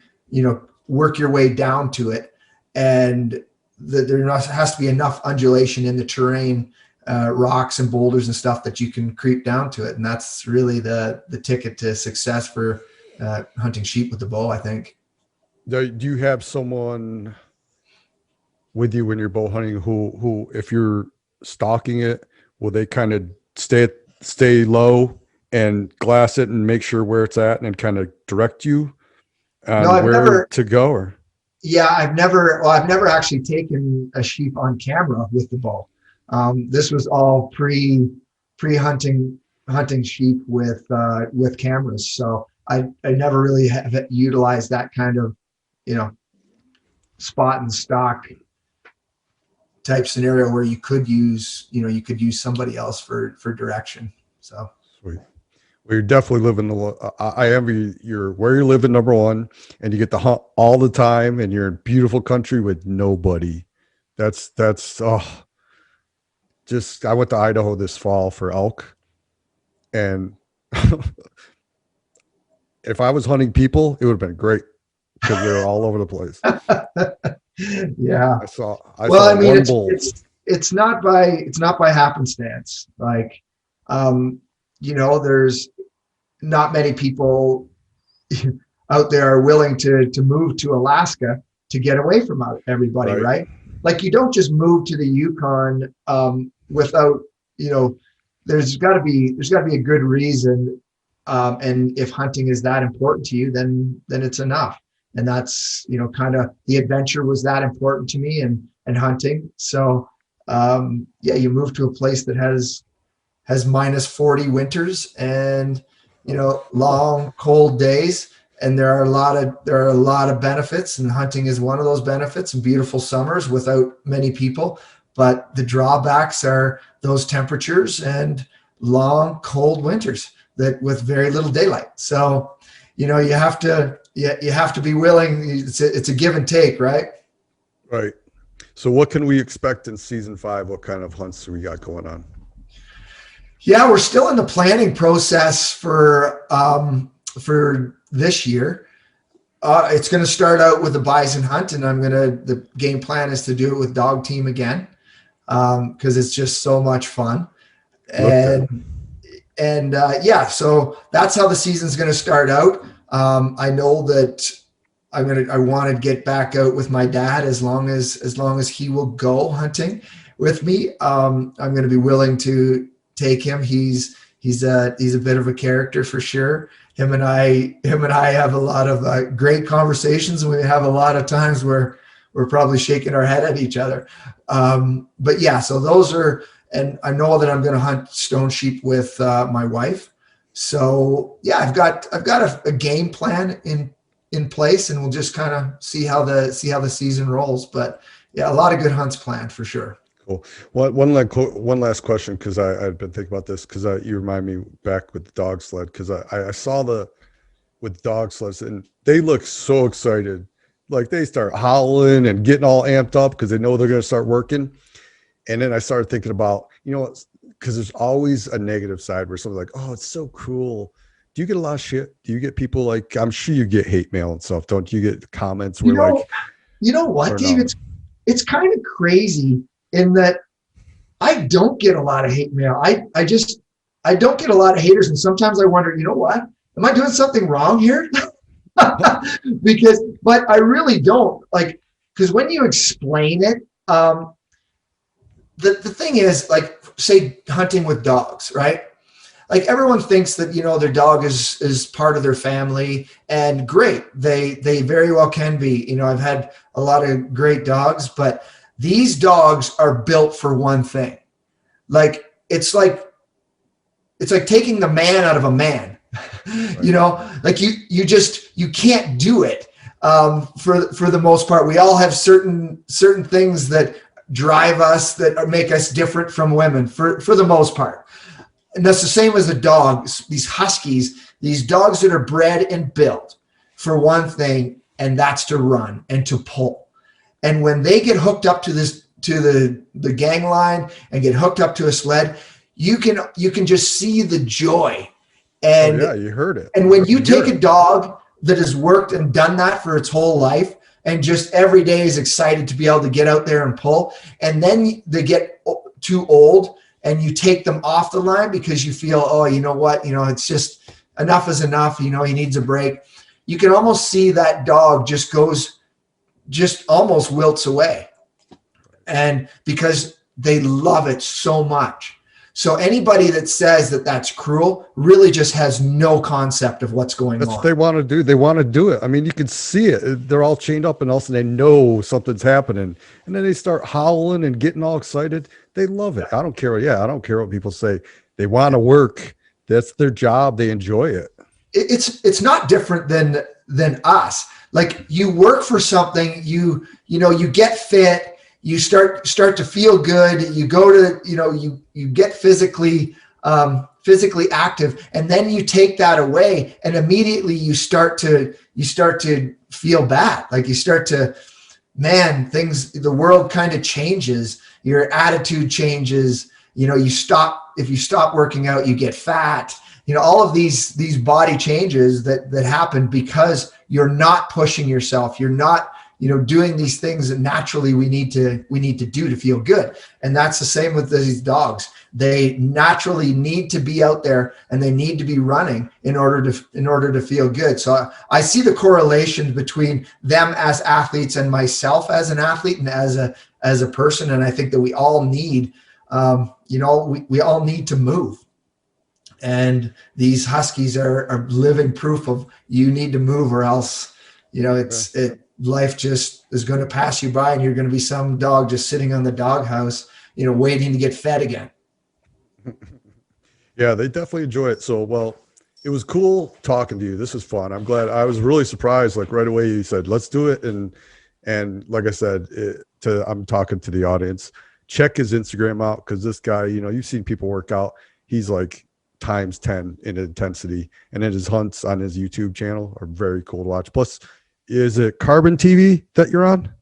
work your way down to it. And there has to be enough undulation in the terrain, rocks and boulders and stuff that you can creep down to it. And that's really the ticket to success for hunting sheep with the bow, I think. Do you have someone with you when you're bow hunting who if you're stalking it, will they kind of stay low and glass it and make sure where it's at and then kind of direct you on where to go? Or yeah, I've never actually taken a sheep on camera with the bow. This was all pre-hunting sheep with cameras. So I never really have utilized that kind of, spot and stock type scenario where you could use somebody else for direction. So sweet. Well, you're definitely living I envy where you're living, number one, and you get to hunt all the time, and you're in beautiful country with nobody. That's I went to Idaho this fall for elk, and if I was hunting people, it would have been great because they're all over the place. Yeah. I saw one bull. It's not by happenstance. Like, there's not many people out there are willing to move to Alaska to get away from everybody, right? Like, you don't just move to the Yukon without, there's got to be a good reason. And if hunting is that important to you, then it's enough. And that's, kind of the adventure was that important to me and hunting. So, you move to a place that has -40 winters and, long cold days. And there are a lot of benefits, and hunting is one of those benefits, and beautiful summers without many people. But the drawbacks are those temperatures and long cold winters that with very little daylight. So, you have to be willing. It's a give and take, right? Right. So what can we expect in season 5? What kind of hunts do we got going on? Yeah, we're still in the planning process for this year. It's going to start out with a bison hunt, and the game plan is to do it with dog team again, because it's just so much fun. So that's how the season's going to start out. I know that I want to get back out with my dad as long as he will go hunting with me. I'm going to be willing to take him. He's a bit of a character for sure. Him and I have a lot of great conversations, and we have a lot of times where we're probably shaking our head at each other. But yeah, so those are, and I know that I'm going to hunt stone sheep with my wife. So yeah, I've got a game plan in place, and we'll just kind of see how the season rolls. But yeah, a lot of good hunts planned for sure. Cool. One last question, because I've been thinking about this, because you remind me back with the dog sled, because I saw with dog sleds, and they look so excited. Like, they start howling and getting all amped up because they know they're going to start working. And then I started thinking about, because there's always a negative side where someone's like, oh, it's so cool. Do you get a lot of shit? Do you get people like, I'm sure you get hate mail and stuff. Don't you get comments where you know what, Dave? No? It's kind of crazy in that I don't get a lot of hate mail. I don't get a lot of haters. And sometimes I wonder, you know what? Am I doing something wrong here? But I really don't, because when you explain it, the thing is, like, say hunting with dogs, right? like everyone thinks that, their dog is part of their family, and great. They very well can be. I've had a lot of great dogs, but these dogs are built for one thing. Like, it's like taking the man out of a man. Right. Like you can't do it. For the most part, we all have certain things that drive us, that make us different from women for the most part. And that's the same as the dogs, these huskies, these dogs that are bred and built for one thing, and that's to run and to pull. And when they get hooked up to the gang line and get hooked up to a sled, you can just see the joy. And yeah, you heard it. And when you take a dog that has worked and done that for its whole life, and just every day is excited to be able to get out there and pull, and then they get too old and you take them off the line because you feel, oh, you know what, it's just enough is enough. He needs a break. You can almost see that dog just almost wilts away. And because they love it so much. So anybody that says that that's cruel really just has no concept of what's going on. That's what they want to do. They want to do it. I mean, you can see it. They're all chained up, and also they know something's happening. And then they start howling and getting all excited. They love it. I don't care. Yeah, I don't care what people say. They want to work. That's their job. They enjoy it. It's not different than us. Like, you work for something, you get fit, you start to feel good. You go to, you get physically active, and then you take that away, and immediately you start to feel bad. Like, you start to, the world kind of changes. Your attitude changes. If you stop working out, you get fat. All of these body changes that happen because you're not pushing yourself. You're not, doing these things that naturally we need to do to feel good. And that's the same with these dogs. They naturally need to be out there, and they need to be running in order to feel good. So I see the correlation between them as athletes and myself as an athlete and as a person. And I think that we all need, we all need to move. And these huskies are living proof of you need to move, or else, life just is going to pass you by, and you're going to be some dog just sitting on the doghouse, waiting to get fed again. Yeah, they definitely enjoy it. So, well, it was cool talking to you. This was fun. I'm glad. I was really surprised. Like, right away, you said, let's do it. And like I said, I'm talking to the audience, check his Instagram out. Cause this guy, you've seen people work out. He's like times 10 in intensity. And then his hunts on his YouTube channel are very cool to watch. Plus, is it Carbon TV that you're on?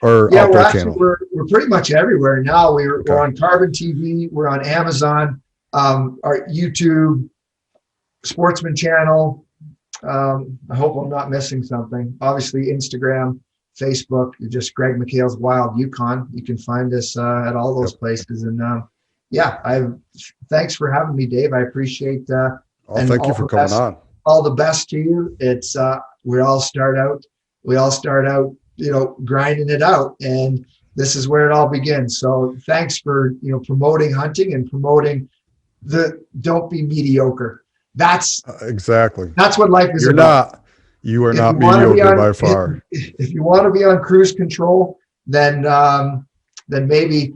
Or yeah, Outdoor we're pretty much everywhere now. We're on Carbon TV. We're on Amazon, our YouTube, Sportsman channel. I hope I'm not missing something. Obviously, Instagram, Facebook. Just Greg McHale's Wild Yukon. You can find us at all those places. And thanks for having me, Dave. I appreciate. Thank you for coming on. All the best to you. It's we all start out, grinding it out, and this is where it all begins. So thanks for, promoting hunting and promoting don't be mediocre. That's exactly, that's what life is about. You are not mediocre by far. If you want to be on cruise control, then maybe,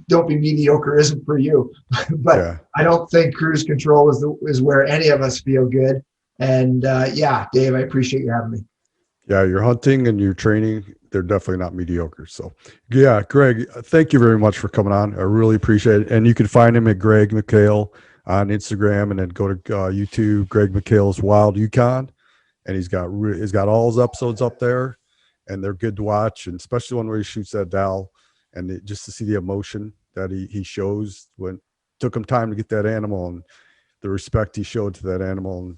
don't be mediocre isn't for you. But yeah. I don't think cruise control is where any of us feel good. And Dave, I appreciate you having me. Yeah, your hunting and your training, they're definitely not mediocre. So yeah, Greg, thank you very much for coming on. I really appreciate it. And you can find him at Greg McHale on Instagram, and then go to YouTube, Greg McHale's Wild Yukon. And he's got all his episodes up there, and they're good to watch. And especially one where he shoots that Dal, and just to see the emotion that he shows when it took him time to get that animal, and the respect he showed to that animal. And,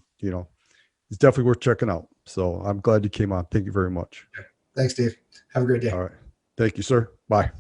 it's definitely worth checking out. So I'm glad you came on. Thank you very much. Thanks, Dave. Have a great day. All right. Thank you, sir. Bye.